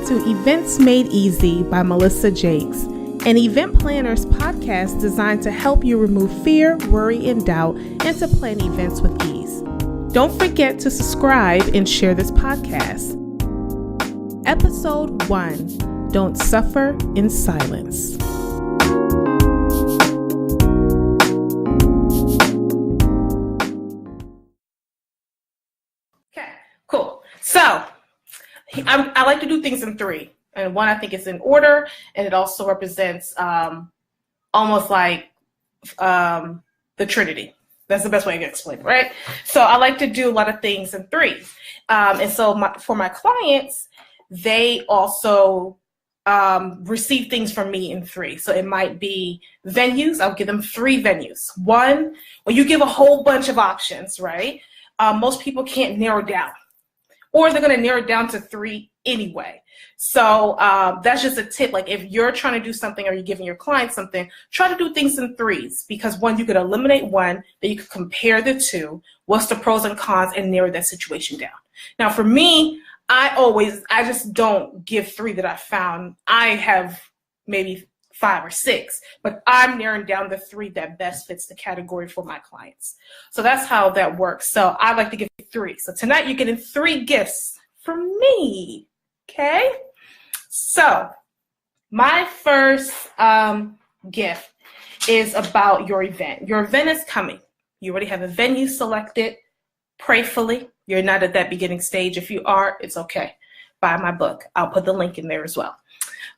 to Events Made Easy by Melissa Jakes, an event planner's podcast designed to help you remove fear, worry, and doubt and to plan events with ease. Don't forget to subscribe and share this podcast. Episode 1, Don't Suffer in Silence. Okay, cool. So, I like to do things in 3. And 1, I think it's in order, and it also represents almost like the Trinity. That's the best way I can explain it, right? So I like to do a lot of things in 3. And so for my clients, they also receive things from me in 3. So it might be venues. I'll give them 3 venues. 1, when you give a whole bunch of options, right? Most people can't narrow down. Or they're going to narrow it down to 3 anyway. So that's just a tip. Like if you're trying to do something or you're giving your client something, try to do things in 3s, because 1, you could eliminate 1, then you could compare the 2, what's the pros and cons, and narrow that situation down. Now for me, I just don't give 3 that I found. I have maybe 5 or 6, but I'm narrowing down the 3 that best fits the category for my clients. So that's how that works. So I like to give 3. So tonight you're getting 3 gifts from me. Okay. So my first gift is about your event. Your event is coming. You already have a venue selected. Prayfully, you're not at that beginning stage. If you are, it's okay. Buy my book. I'll put the link in there as well.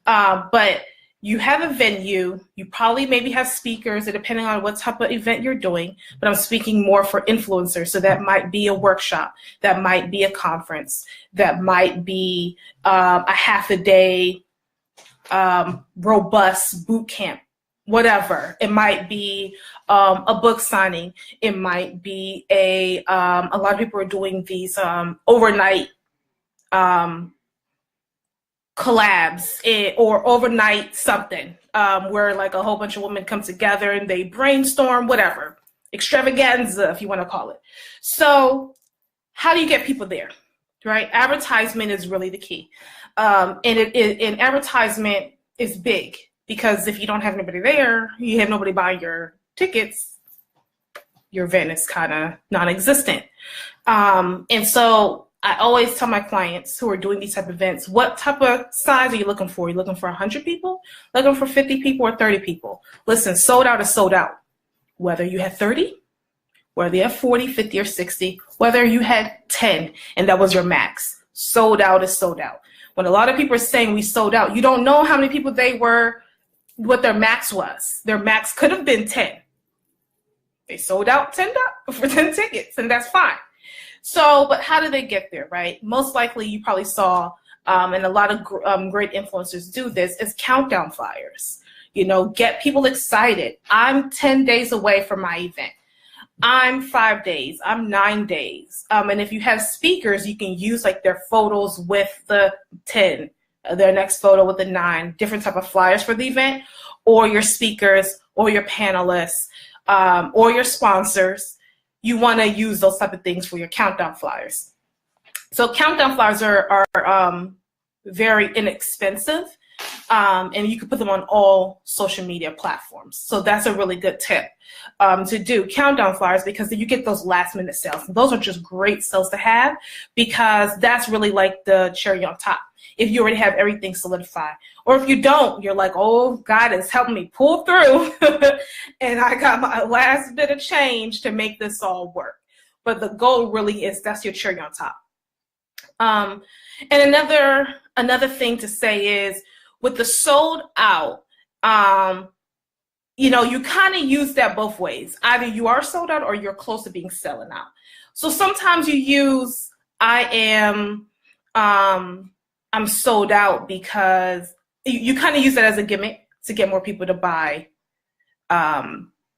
But you have a venue, you probably maybe have speakers, depending on what type of event you're doing, but I'm speaking more for influencers. So that might be a workshop, that might be a conference, that might be a half a day robust boot camp, whatever. It might be a book signing. It might be a lot of people are doing these overnight collabs or overnight something where like a whole bunch of women come together and they brainstorm, whatever, extravaganza if you want to call it. So how do you get people there, right? Advertisement is really the key. And advertisement is big, because if you don't have anybody there, you have nobody buying your tickets, your event is kind of non-existent. And so I always tell my clients who are doing these type of events, what type of size are you looking for? Are you looking for 100 people? Looking for 50 people or 30 people? Listen, sold out is sold out. Whether you had 30, whether you have 40, 50, or 60, whether you had 10 and that was your max, sold out is sold out. When a lot of people are saying we sold out, you don't know how many people they were, what their max was. Their max could have been 10. They sold out 10 for 10 tickets, and that's fine. So, but how do they get there, right? Most likely you probably saw, and a lot of great influencers do this, is countdown flyers. You know, get people excited. I'm 10 days away from my event. I'm 5 days. I'm 9 days. And if you have speakers, you can use like their photos with the 10, their next photo with the 9, different type of flyers for the event, or your speakers, or your panelists, or your sponsors. You want to use those type of things for your countdown flyers. So countdown flyers are very inexpensive, and you can put them on all social media platforms. So that's a really good tip to do countdown flyers, because then you get those last minute sales. And those are just great sales to have, because that's really like the cherry on top. If you already have everything solidified, or if you don't, you're like, oh, God is helping me pull through and I got my last bit of change to make this all work. But the goal really is, that's your cherry on top. And another thing to say is, with the sold out, you know, you kind of use that both ways. Either you are sold out or you're close to being selling out. So sometimes you use, I'm sold out, because you kind of use that as a gimmick to get more people to buy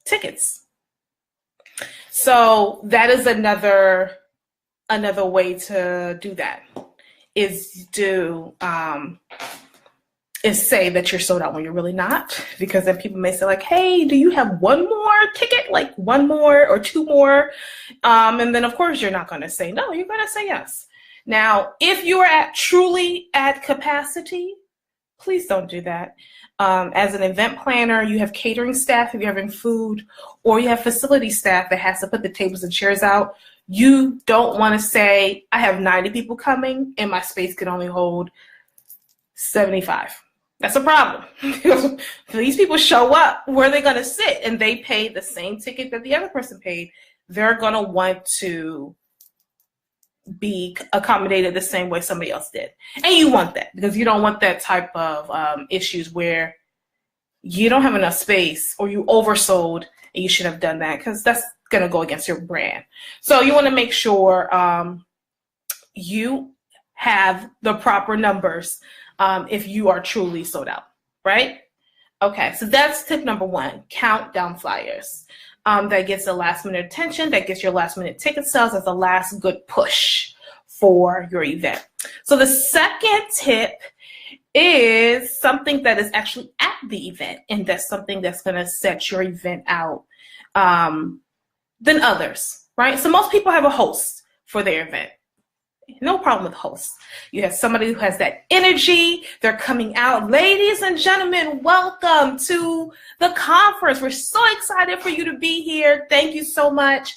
tickets. So that is another way to do that, is say that you're sold out when you're really not, because then people may say like, hey, do you have one more ticket, like one more or 2 more? And then of course you're not going to say no, you're going to say yes. Now, if you are truly at capacity, please don't do that. As an event planner, you have catering staff if you're having food, or you have facility staff that has to put the tables and chairs out. You don't want to say, I have 90 people coming and my space can only hold 75. That's a problem. These people show up, where are they going to sit? And they pay the same ticket that the other person paid. They're going to want to be accommodated the same way somebody else did. And you want that, because you don't want that type of issues where you don't have enough space or you oversold and you should have done that, because that's going to go against your brand. So you want to make sure you have the proper numbers if you are truly sold out, right? Okay, so that's tip number one, count down flyers. That gets the last minute attention, that gets your last minute ticket sales as the last good push for your event. So the second tip is something that is actually at the event, and that's something that's going to set your event out than others, right? So most people have a host for their event. No problem with hosts. You have somebody who has that energy. They're coming out. Ladies and gentlemen, welcome to the conference. We're so excited for you to be here. Thank you so much.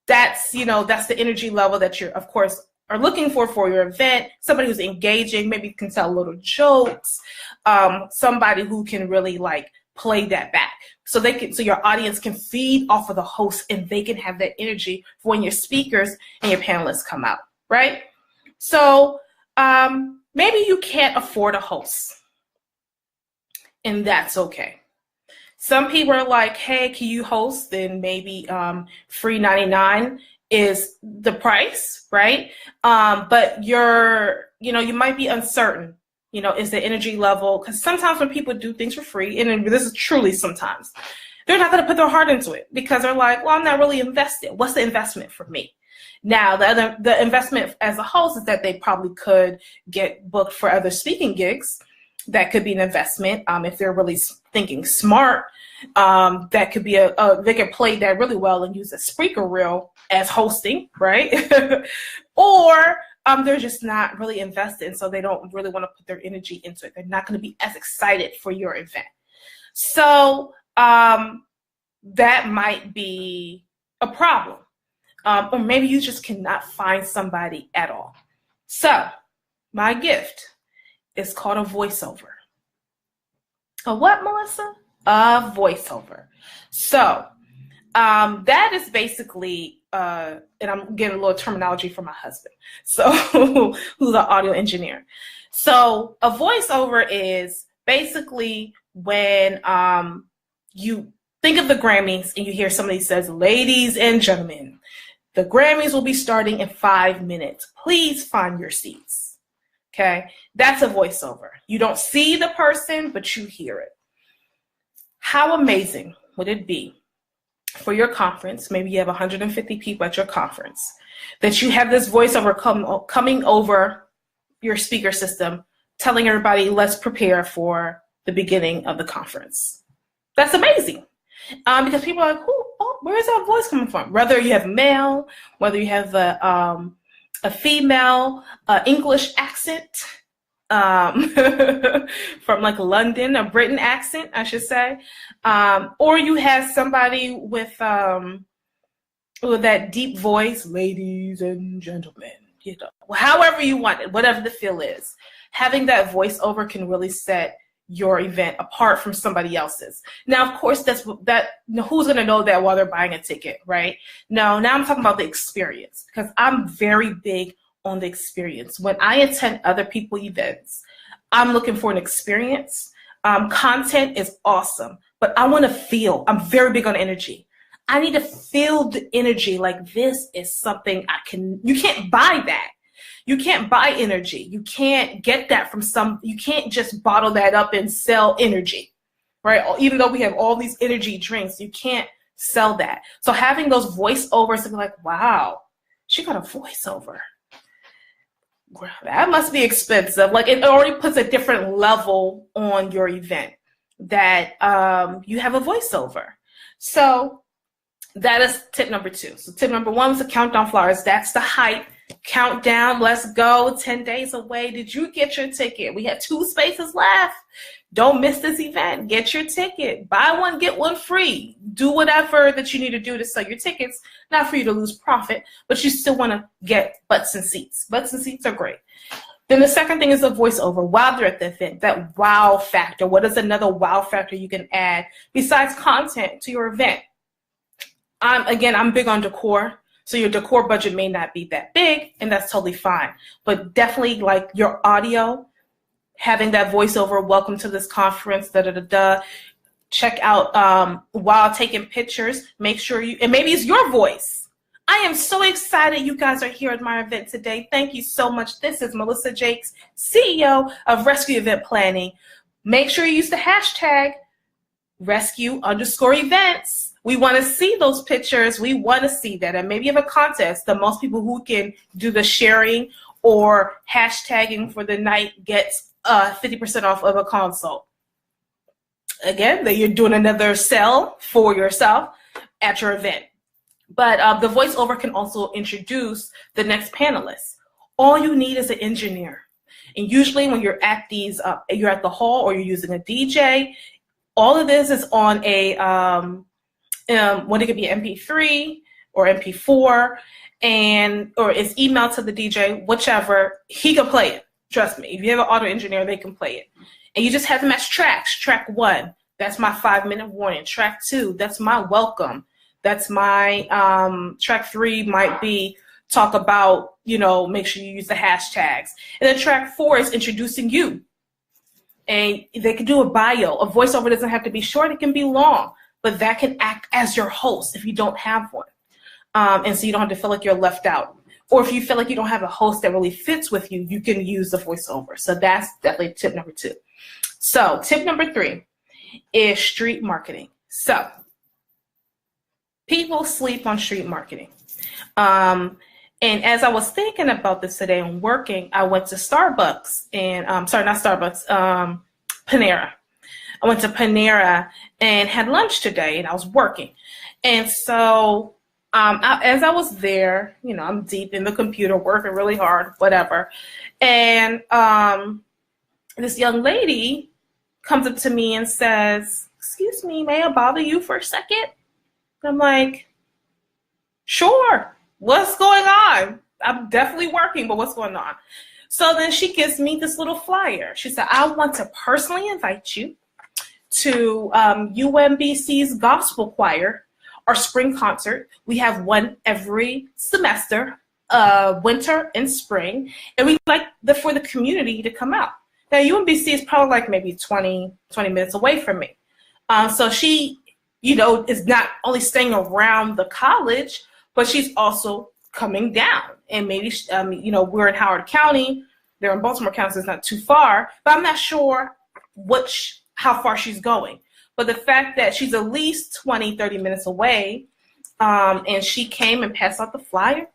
That's, that's the energy level that you're, of course, are looking for your event. Somebody who's engaging, maybe can tell little jokes. Somebody who can really play that back. So your audience can feed off of the host, and they can have that energy for when your speakers and your panelists come out. Right? So maybe you can't afford a host, and that's okay. Some people are like, hey, can you host? Then maybe free 99 is the price, right? But you might be uncertain, is the energy level, because sometimes when people do things for free, and this is truly sometimes, they're not going to put their heart into it because they're like, well, I'm not really invested. What's the investment for me? Now, the investment as a host is that they probably could get booked for other speaking gigs. That could be an investment if they're really thinking smart. That could be they could play that really well and use a speaker reel as hosting, right? Or they're just not really invested, and so they don't really want to put their energy into it. They're not going to be as excited for your event. So that might be a problem. Or maybe you just cannot find somebody at all. So my gift is called a voiceover. A what, Melissa? A voiceover. So that is basically, and I'm getting a little terminology from my husband, so who's an audio engineer. So a voiceover is basically when you think of the Grammys and you hear somebody says, ladies and gentlemen, the Grammys will be starting in 5 minutes. Please find your seats. Okay? That's a voiceover. You don't see the person, but you hear it. How amazing would it be for your conference, maybe you have 150 people at your conference, that you have this voiceover coming over your speaker system, telling everybody, let's prepare for the beginning of the conference. That's amazing. Because people are like, where is that voice coming from? Whether you have male, whether you have a female English accent from London, a Britain accent, I should say, or you have somebody with that deep voice, ladies and gentlemen, however you want it, whatever the feel is, having that voiceover can really set your event apart from somebody else's. Now, of course, who's going to know that while they're buying a ticket, right? No, now I'm talking about the experience, because I'm very big on the experience. When I attend other people's events, I'm looking for an experience. Content is awesome, but I want to feel. I'm very big on energy. I need to feel the energy like this is something you can't buy that. You can't buy energy. You can't get that from you can't just bottle that up and sell energy, right? Even though we have all these energy drinks, you can't sell that. So having those voiceovers to be like, wow, she got a voiceover. That must be expensive. It already puts a different level on your event that you have a voiceover. So that is tip number 2. So tip number 1 was the countdown flyers. That's the hype. Countdown, let's go. 10 days away. Did you get your ticket? We have 2 spaces left. Don't miss this event. Get your ticket. Buy one, get one free. Do whatever that you need to do to sell your tickets. Not for you to lose profit, but you still want to get butts and seats. Butts and seats are great. Then the second thing is the voiceover while they're at the event, that wow factor. What is another wow factor you can add besides content to your event? I'm big on decor. So your decor budget may not be that big, and that's totally fine. But definitely like your audio, having that voiceover, welcome to this conference, Check out while taking pictures, make sure and maybe it's your voice. I am so excited you guys are here at my event today. Thank you so much. This is Melissa Jakes, CEO of Rescue Event Planning. Make sure you use the hashtag rescue_events. We want to see those pictures. We want to see that. And maybe you have a contest. The most people who can do the sharing or hashtagging for the night gets 50% off of a consult. Again, that you're doing another sell for yourself at your event. But the voiceover can also introduce the next panelist. All you need is an engineer. And usually when you're at these, you're at the hall or you're using a DJ, all of this is on a, what it could be MP3 or MP4, or it's emailed to the DJ, whichever, he can play it. Trust me, if you have an audio engineer, they can play it. And you just have to match tracks. Track 1, that's my 5-minute warning. Track 2, that's my welcome. That's my, track 3 might be talk about, make sure you use the hashtags. And then track 4 is introducing you. And they can do a bio. A voiceover doesn't have to be short, it can be long. But that can act as your host if you don't have one. And so you don't have to feel like you're left out. Or if you feel like you don't have a host that really fits with you, you can use the voiceover. So that's definitely tip number 2. So tip number 3 is street marketing. So people sleep on street marketing. And as I was thinking about this today and working, I went to Starbucks and, Panera. I went to Panera and had lunch today, and I was working. And so as I was there, I'm deep in the computer, working really hard, whatever. And this young lady comes up to me and says, "Excuse me, may I bother you for a second?" I'm like, "Sure, what's going on? I'm definitely working, but what's going on?" So then she gives me this little flyer. She said, "I want to personally invite you to UMBC's gospel choir, our spring concert. We have one every semester, winter and spring, and we'd like for the community to come out." Now UMBC is probably like maybe 20 minutes away from me. So she, is not only staying around the college, but she's also coming down. And maybe, we're in Howard County, they're in Baltimore County, so it's not too far, but I'm not sure how far she's going. But the fact that she's at least 20-30 minutes away, and she came and passed out the flyer,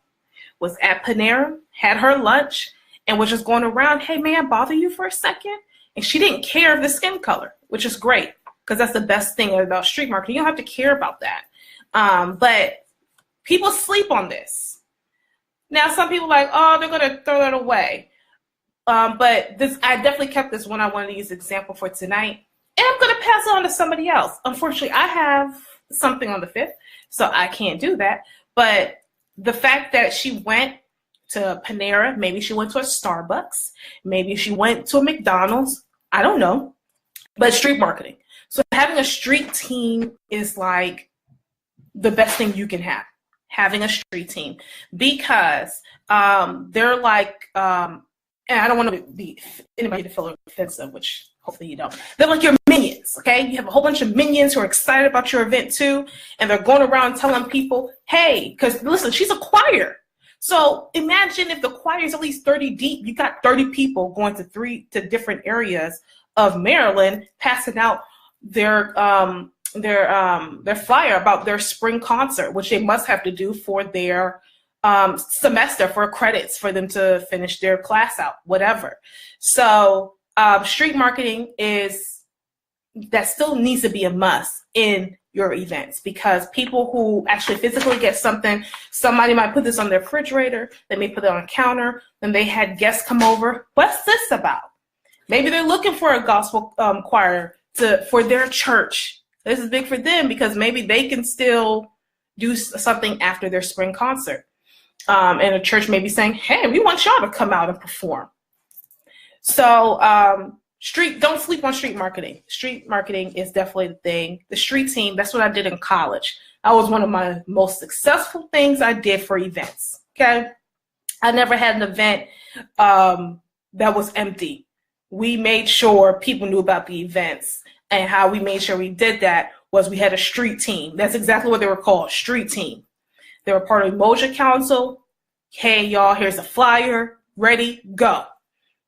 was at Panera, had her lunch, and was just going around, "Hey, may I bother you for a second?" And she didn't care of the skin color, which is great, because that's the best thing about street marketing. You don't have to care about that. But people sleep on this. Now, some people are like, "Oh, they're going to throw that away." But I definitely kept this one I wanted to use example for tonight. And I'm going to pass it on to somebody else. Unfortunately, I have something on the 5th, so I can't do that. But the fact that she went to Panera, maybe she went to a Starbucks, maybe she went to a McDonald's, I don't know, but street marketing. So having a street team is like the best thing you can have, having a street team, because they're like, and I don't want to be anybody to feel offensive, which hopefully you don't. They're like your minions, okay? You have a whole bunch of minions who are excited about your event too, and they're going around telling people, "Hey," because listen, she's a choir. So imagine if the choir is at least 30 deep, you got 30 people going to different areas of Maryland, passing out their flyer about their spring concert, which they must have to do for their semester, for credits for them to finish their class out, whatever. So street marketing that still needs to be a must in your events, because people who actually physically get something, somebody might put this on their refrigerator, they may put it on a counter, then they had guests come over. What's this about? Maybe they're looking for a gospel choir for their church. This is big for them because maybe they can still do something after their spring concert. And a church may be saying, hey, we want y'all to come out and perform. So don't sleep on street marketing. Street marketing is definitely the thing. The street team, that's what I did in college. That was one of my most successful things I did for events, okay? I never had an event that was empty. We made sure people knew about the events, and how we made sure we did that was we had a street team. That's exactly what they were called, street team. They were part of Emotion Council. Hey, y'all, here's a flyer. Ready, go.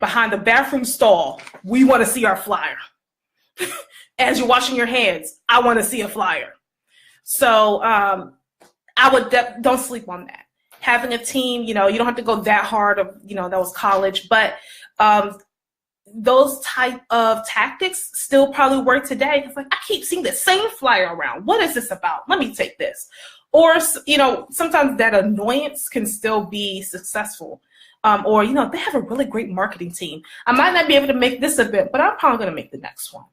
Behind the bathroom stall, we want to see our flyer. As you're washing your hands, I want to see a flyer. So I would don't sleep on that. Having a team, you don't have to go that hard. That was college, but those type of tactics still probably work today. It's like, I keep seeing the same flyer around. What is this about? Let me take this. Or, sometimes that annoyance can still be successful. Or, they have a really great marketing team. I might not be able to make this event, but I'm probably going to make the next one.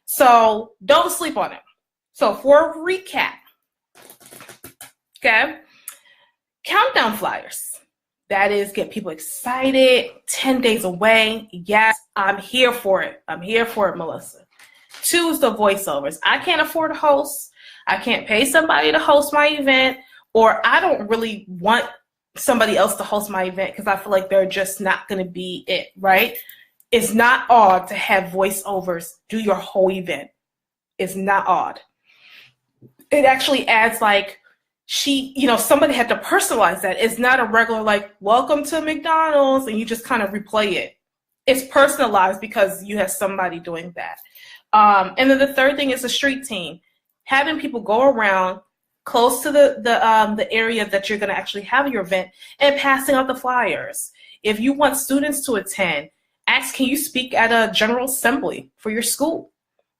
So don't sleep on it. So for a recap, okay, countdown flyers. That is, get people excited, 10 days away. Yes, I'm here for it. I'm here for it, Melissa. 2 is the voiceovers. I can't afford a host. I can't pay somebody to host my event, or I don't really want somebody else to host my event because I feel like they're just not going to be it, right? It's not odd to have voiceovers do your whole event. It's not odd. It actually adds somebody had to personalize that. It's not a regular welcome to McDonald's and you just kind of replay it. It's personalized because you have somebody doing that. And then the third thing is the street team. Having people go around close to the area that you're going to actually have your event and passing out the flyers. If you want students to attend, ask, can you speak at a general assembly for your school,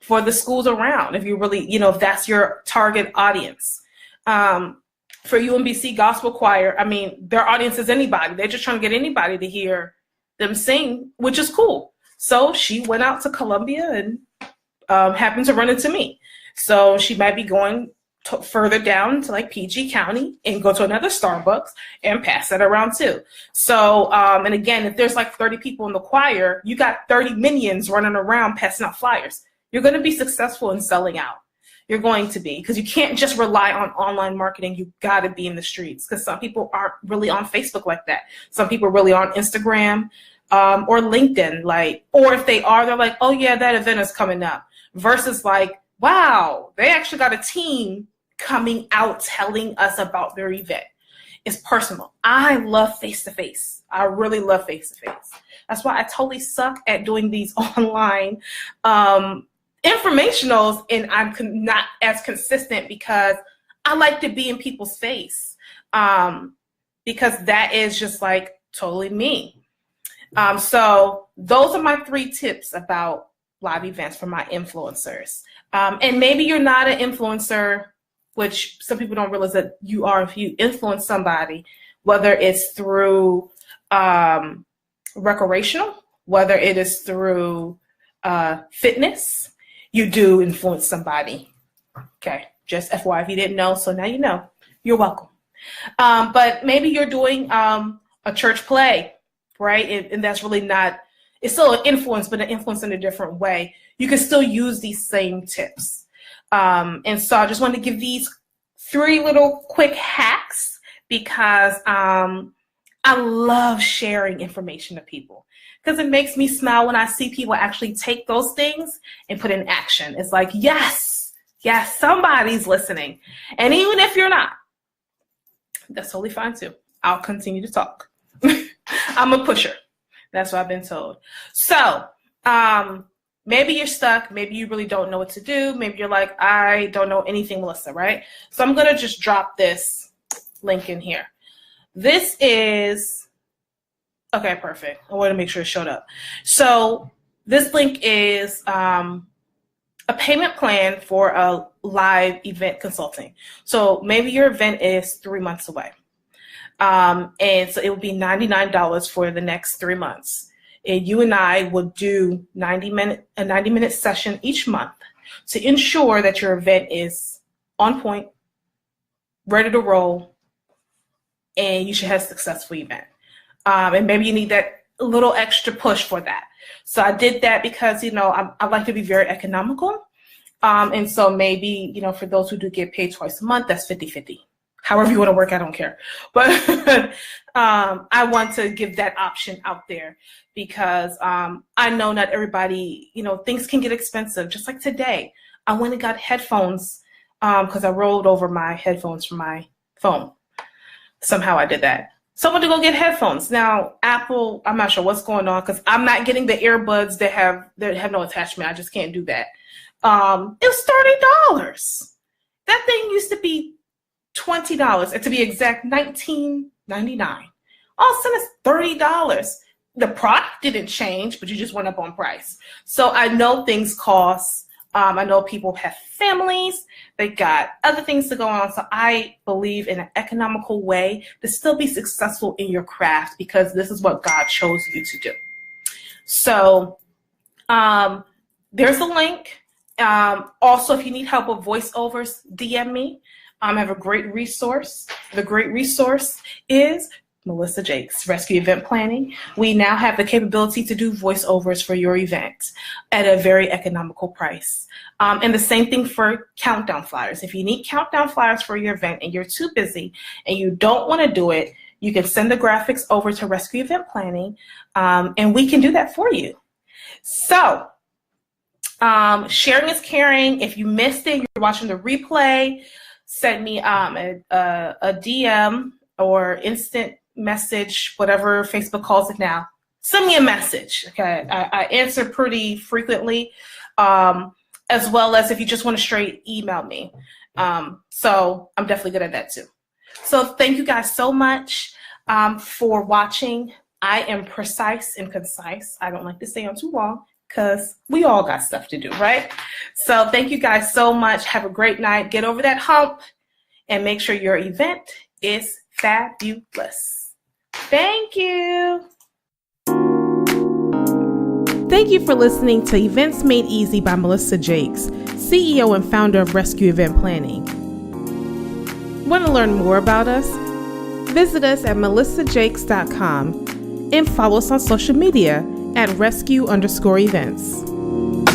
for the schools around, if you really, if that's your target audience. For UMBC Gospel Choir, their audience is anybody. They're just trying to get anybody to hear them sing, which is cool. So she went out to Columbia and happened to run into me. So she might be going further down to PG County and go to another Starbucks and pass that around too. So, and again, if there's 30 people in the choir, you got 30 minions running around passing out flyers. You're going to be successful in selling out. You're going to be, because you can't just rely on online marketing. You got to be in the streets, because some people aren't really on Facebook like that. Some people are really on Instagram or LinkedIn, or if they are, they're like, oh yeah, that event is coming up, versus wow, they actually got a team coming out telling us about their event. It's personal. I love face-to-face. I really love face-to-face. That's why I totally suck at doing these online informationals, and I'm not as consistent because I like to be in people's face, because that is just totally me. So those are my 3 tips about live events for my influencers. And maybe you're not an influencer, which some people don't realize that you are if you influence somebody, whether it's through recreational, whether it is through fitness, you do influence somebody. Okay, just FYI if you didn't know, so now you know. You're welcome. But maybe you're doing a church play, right? And that's really not, it's still an influence, but an influence in a different way. You can still use these same tips. And so I just wanted to give these 3 little quick hacks because I love sharing information to people, because it makes me smile when I see people actually take those things and put in action. It's like, yes, somebody's listening. And even if you're not, that's totally fine too. I'll continue to talk. I'm a pusher. That's what I've been told. So maybe you're stuck. Maybe you really don't know what to do. Maybe you're like, I don't know anything, Melissa, right? So I'm going to just drop this link in here. This is, okay, perfect. I want to make sure it showed up. So this link is a a payment plan for a live event consulting. So maybe your event is 3 months away. And so it would be $99 for the next 3 months. And you and I would do a 90-minute session each month to ensure that your event is on point, ready to roll, and you should have a successful event. And maybe you need that little extra push for that. So I did that because, I like to be very economical. And so maybe, for those who do get paid twice a month, that's 50-50. However you want to work, I don't care. But I want to give that option out there because I know not everybody, things can get expensive. Just like today, I went and got headphones because I rolled over my headphones from my phone. Somehow I did that. So I went to go get headphones. Now, Apple, I'm not sure what's going on because I'm not getting the earbuds that have no attachment. I just can't do that. It was $30. That thing used to be $20, and to be exact, $19.99. All of a sudden, it's $30. The product didn't change, but you just went up on price. So I know things cost. I know people have families. They got other things to go on. So I believe in an economical way to still be successful in your craft because this is what God chose you to do. So there's a link. Also, if you need help with voiceovers, DM me. I have a great resource. The great resource is Melissa Jakes, Rescue Event Planning. We now have the capability to do voiceovers for your event at a very economical price. And the same thing for countdown flyers. If you need countdown flyers for your event and you're too busy and you don't want to do it, you can send the graphics over to Rescue Event Planning, and we can do that for you. So sharing is caring. If you missed it, you're watching the replay, send me a DM or instant message, whatever Facebook calls it now. Send me a message. Okay, I answer pretty frequently, as well as if you just want to straight email me. So I'm definitely good at that too. So thank you guys so much for watching. I am precise and concise. I don't like to stay on too long because we all got stuff to do, right? So thank you guys so much. Have a great night. Get over that hump and make sure your event is fabulous. Thank you. Thank you for listening to Events Made Easy by Melissa Jakes, CEO and founder of Rescue Event Planning. Want to learn more about us? Visit us at melissajakes.com and follow us on social media at rescue_events.